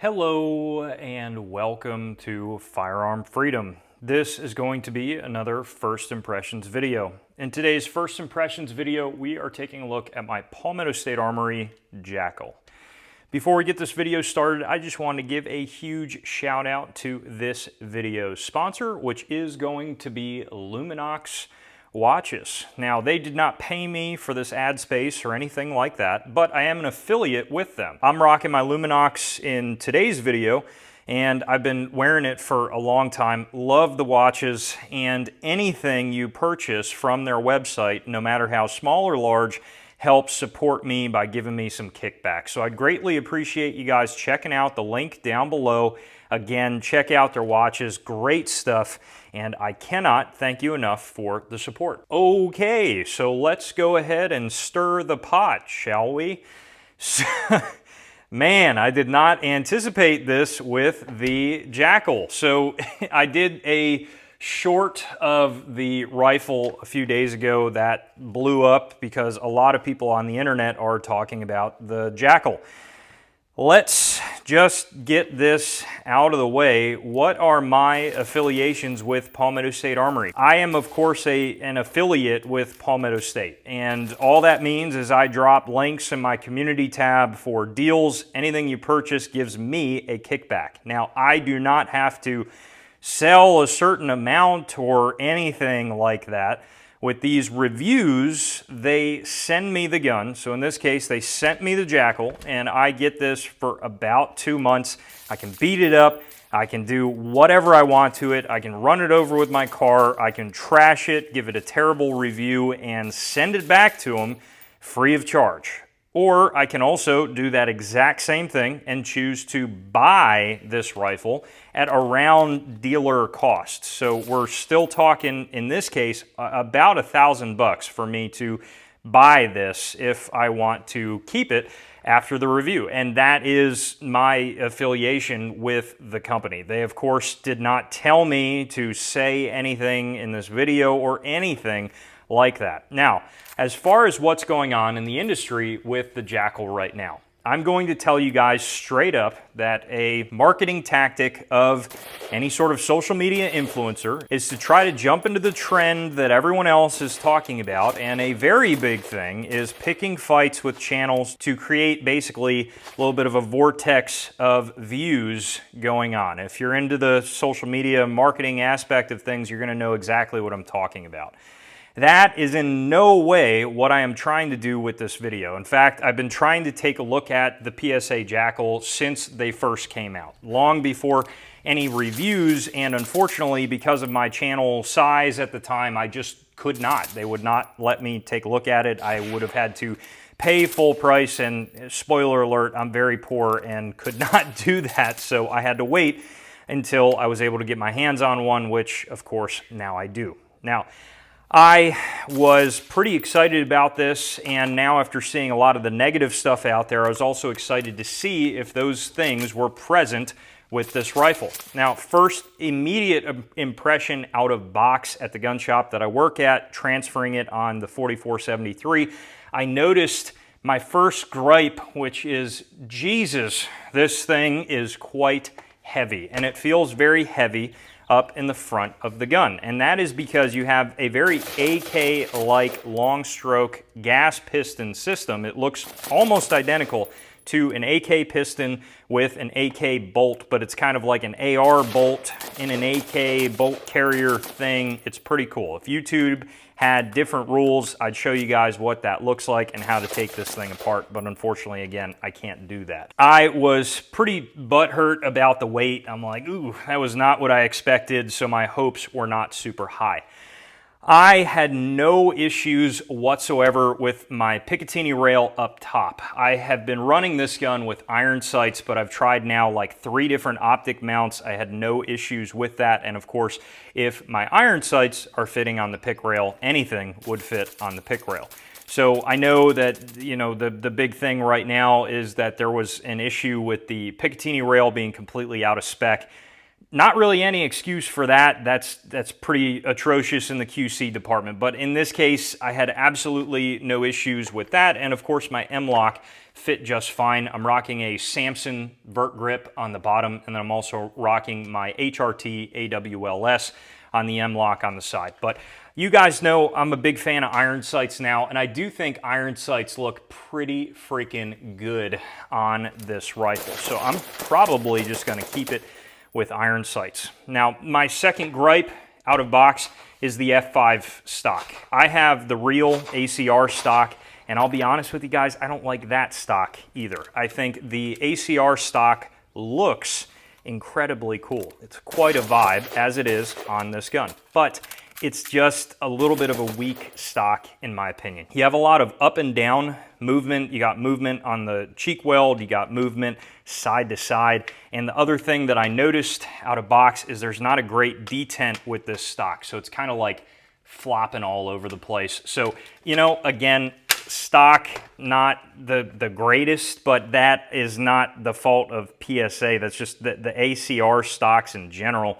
Hello and welcome to Firearm Freedom. This is going to be another First Impressions video. In today's First Impressions video, we are taking a look at my Palmetto State Armory JAKL. Before we get this video started, I just want to give a huge shout out to this video's sponsor, which is going to be Luminox watches. Now, they did not pay me for this ad space or anything like that, but I am an affiliate with them. I'm rocking my Luminox in today's video, and I've been wearing it for a long time. Love the watches, and anything you purchase from their website, no matter how small or large, helps support me by giving me some kickback. So I'd greatly appreciate you guys checking out the link down below. Again, check out their watches, great stuff, and I cannot thank you enough for the support. Okay, so let's go ahead and stir the pot, shall we? Man, I did not anticipate this with the JAKL. So I did a short of the rifle a few days ago that blew up because a lot of people on the internet are talking about the JAKL. Let's just get this out of the way. What are my affiliations with Palmetto State Armory? I am, of course, an affiliate with Palmetto State, and all that means is I drop links in my community tab for deals. Anything you purchase gives me a kickback. Now, I do not have to sell a certain amount or anything like that. With these reviews, they send me the gun. So in this case, they sent me the JAKL, and I get this for about 2 months. I can beat it up. I can do whatever I want to it. I can run it over with my car. I can trash it, give it a terrible review, and send it back to them free of charge. Or I can also do that exact same thing and choose to buy this rifle at around dealer cost. So we're still talking, in this case, about $1,000 for me to buy this if I want to keep it after the review. And that is my affiliation with the company. They, of course, did not tell me to say anything in this video or anything like that. Now, as far as what's going on in the industry with the JAKL right now, I'm going to tell you guys straight up that a marketing tactic of any sort of social media influencer is to try to jump into the trend that everyone else is talking about, and a very big thing is picking fights with channels to create basically a little bit of a vortex of views going on. If you're into the social media marketing aspect of things, you're going to know exactly what I'm talking about. That is in no way what I am trying to do with this video. In fact, I've been trying to take a look at the PSA JAKL since they first came out, long before any reviews, and unfortunately, because of my channel size at the time, I just could not. They would not let me take a look at it. I would have had to pay full price, and spoiler alert, I'm very poor and could not do that, so I had to wait until I was able to get my hands on one, which, of course, now I do. Now, I was pretty excited about this, and now after seeing a lot of the negative stuff out there, I was also excited to see if those things were present with this rifle. Now, first immediate impression out of box at the gun shop that I work at, transferring it on the 4473, I noticed my first gripe, which is, Jesus, this thing is quite heavy, and it feels very heavy up in the front of the gun. And that is because you have a very AK-like long stroke gas piston system. It looks almost identical to an AK piston with an AK bolt, but it's kind of like an AR bolt in an AK bolt carrier thing. It's pretty cool. If YouTube had different rules, I'd show you guys what that looks like and how to take this thing apart, but unfortunately, again, I can't do that. I was pretty butthurt about the weight. I'm like, ooh, that was not what I expected, so my hopes were not super high. I had no issues whatsoever with my Picatinny rail up top. I have been running this gun with iron sights, but I've tried now like 3 different optic mounts. I had no issues with that, and of course, if my iron sights are fitting on the pick rail, anything would fit on the pick rail. So I know that, you know, the big thing right now is that there was an issue with the Picatinny rail being completely out of spec. not really any excuse for that. That's pretty atrocious in the QC department. But in this case, I had absolutely no issues with that. And of course, my M-LOK fit just fine. I'm rocking a Samson vert grip on the bottom, and then I'm also rocking my HRT AWLS on the M-LOK on the side. But you guys know I'm a big fan of iron sights now, and I do think iron sights look pretty freaking good on this rifle. So I'm probably just gonna keep it with iron sights. Now, my second gripe out of box is the F5 stock. I have the real ACR stock, and I'll be honest with you guys, I don't like that stock either. I think the ACR stock looks incredibly cool. It's quite a vibe, as it is on this gun, but it's just a little bit of a weak stock in my opinion. You have a lot of up and down movement. You got movement on the cheek weld, you got movement side to side, and the other thing that I noticed out of box is there's not a great detent with this stock, so it's kind of like flopping all over the place. So, you know, again, stock not the greatest, but that is not the fault of PSA. That's just the ACR stocks in general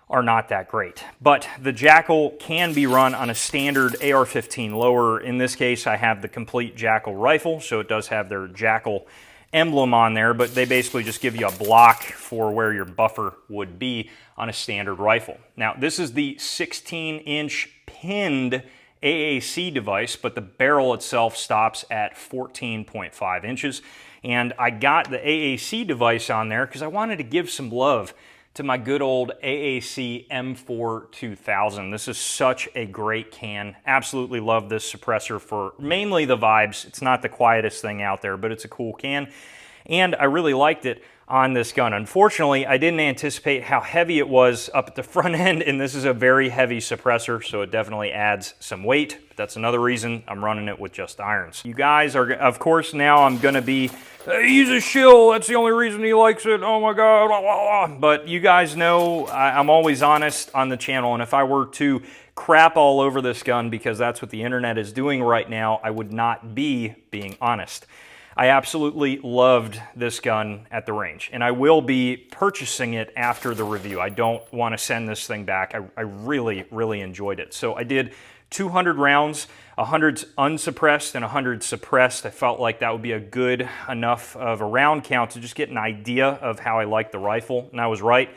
are not that great. But the JAKL can be run on a standard AR-15 lower. In this case, I have the complete JAKL rifle, so it does have their JAKL emblem on there, but they basically just give you a block for where your buffer would be on a standard rifle. Now, this is the 16-inch pinned AAC device, but the barrel itself stops at 14.5 inches. And I got the AAC device on there because I wanted to give some love to my good old AAC M4 2000. This is such a great can. Absolutely love this suppressor for mainly the vibes. It's not the quietest thing out there, but it's a cool can. And I really liked it on this gun. Unfortunately, I didn't anticipate how heavy it was up at the front end, and this is a very heavy suppressor, so it definitely adds some weight. But that's another reason I'm running it with just irons. You guys are, of course, now I'm gonna be, he's a shill, that's the only reason he likes it, oh my God, blah, blah, blah. But you guys know I'm always honest on the channel, and if I were to crap all over this gun because that's what the internet is doing right now, I would not be being honest. I absolutely loved this gun at the range, and I will be purchasing it after the review. I don't want to send this thing back. I really, really enjoyed it. So I did 200 rounds, 100 unsuppressed and 100 suppressed. I felt like that would be a good enough of a round count to just get an idea of how I like the rifle, and I was right.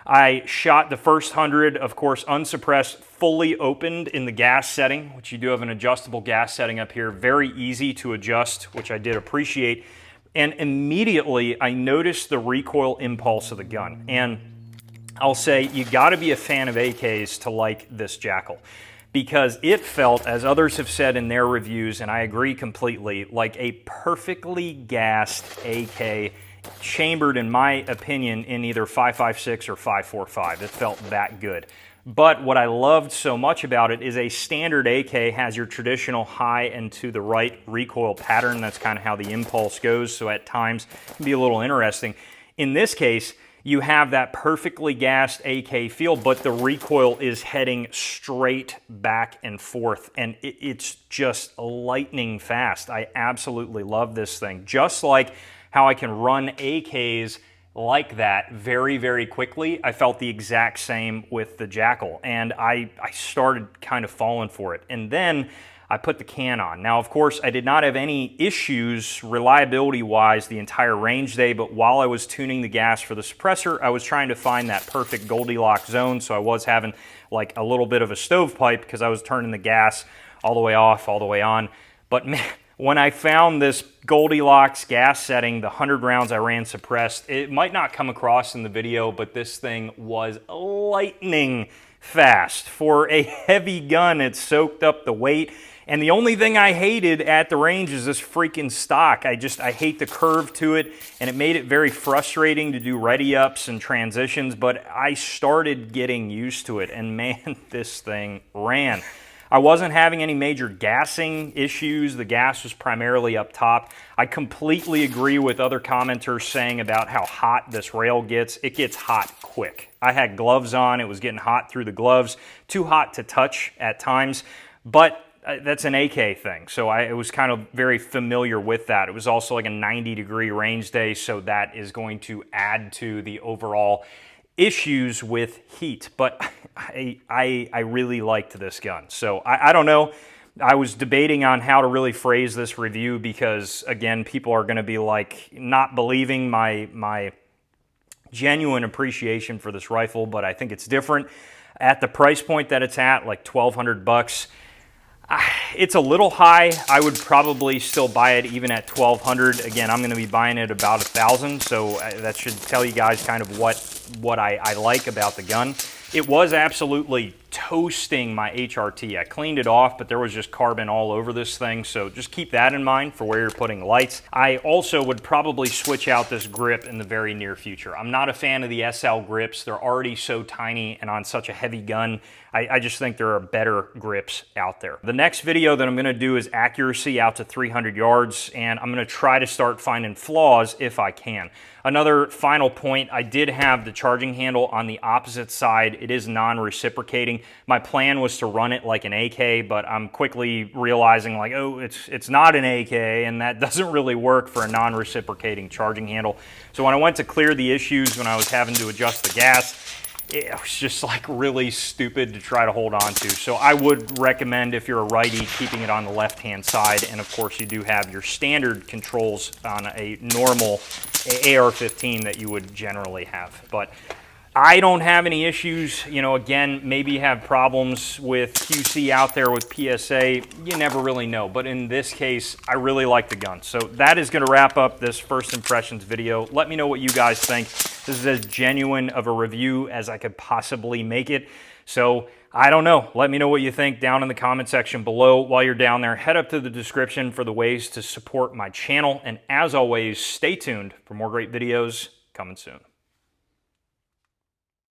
I shot the first 100, of course, unsuppressed, fully opened in the gas setting, which you do have an adjustable gas setting up here. Very easy to adjust, which I did appreciate. And immediately, I noticed the recoil impulse of the gun. And I'll say, you gotta be a fan of AKs to like this JAKL, because it felt, as others have said in their reviews, and I agree completely, like a perfectly gassed AK chambered, in my opinion, in either 5.56 or 5.45. It felt that good. But what I loved so much about it is a standard AK has your traditional high and to the right recoil pattern. That's kind of how the impulse goes, so at times it can be a little interesting. In this case, you have that perfectly gassed AK feel, but the recoil is heading straight back and forth, and it's just lightning fast. I absolutely love this thing. Just like how I can run AKs like that very, very quickly, I felt the exact same with the JAKL, and I started kind of falling for it. And then I put the can on. Now, of course, I did not have any issues reliability-wise the entire range day, but while I was tuning the gas for the suppressor, I was trying to find that perfect Goldilocks zone, so I was having like a little bit of a stovepipe because I was turning the gas all the way off, all the way on. But man, when I found this Goldilocks gas setting, the 100 rounds I ran suppressed, it might not come across in the video, but this thing was lightning fast. For a heavy gun, it soaked up the weight. And the only thing I hated at the range is this freaking stock. I hate the curve to it, and it made it very frustrating to do ready-ups and transitions, but I started getting used to it, and man, this thing ran. I wasn't having any major gassing issues. The gas was primarily up top. I completely agree with other commenters saying about how hot this rail gets. It gets hot quick. I had gloves on. It was getting hot through the gloves. Too hot to touch at times, but that's an AK thing, so I was kind of very familiar with that. It was also like a 90-degree range day, so that is going to add to the overall issues with heat, but I really liked this gun. So I don't know. I was debating on how to really phrase this review because, again, people are going to be like not believing my genuine appreciation for this rifle, but I think it's different. At the price point that it's at, like $1,200, it's a little high. I would probably still buy it even at $1,200. Again, I'm going to be buying it about $1,000, so that should tell you guys kind of what I like about the gun. It was absolutely toasting my HRT. I cleaned it off, but there was just carbon all over this thing, so just keep that in mind for where you're putting lights. I also would probably switch out this grip in the very near future. I'm not a fan of the SL grips. They're already so tiny and on such a heavy gun. I just think there are better grips out there. The next video that I'm going to do is accuracy out to 300 yards, and I'm going to try to start finding flaws if I can. Another final point, I did have the charging handle on the opposite side. It is non-reciprocating. My plan was to run it like an AK, but I'm quickly realizing like, oh, it's not an AK, and that doesn't really work for a non-reciprocating charging handle. So when I went to clear the issues when I was having to adjust the gas, it was just like really stupid to try to hold on to. So I would recommend, if you're a righty, keeping it on the left-hand side. And of course you do have your standard controls on a normal AR-15 that you would generally have. But I don't have any issues. You know, again, maybe you have problems with QC out there with PSA. You never really know. But in this case, I really like the gun. So that is going to wrap up this first impressions video. Let me know what you guys think. This is as genuine of a review as I could possibly make it. So I don't know. Let me know what you think down in the comment section below. While you're down there, head up to the description for the ways to support my channel. And as always, stay tuned for more great videos coming soon.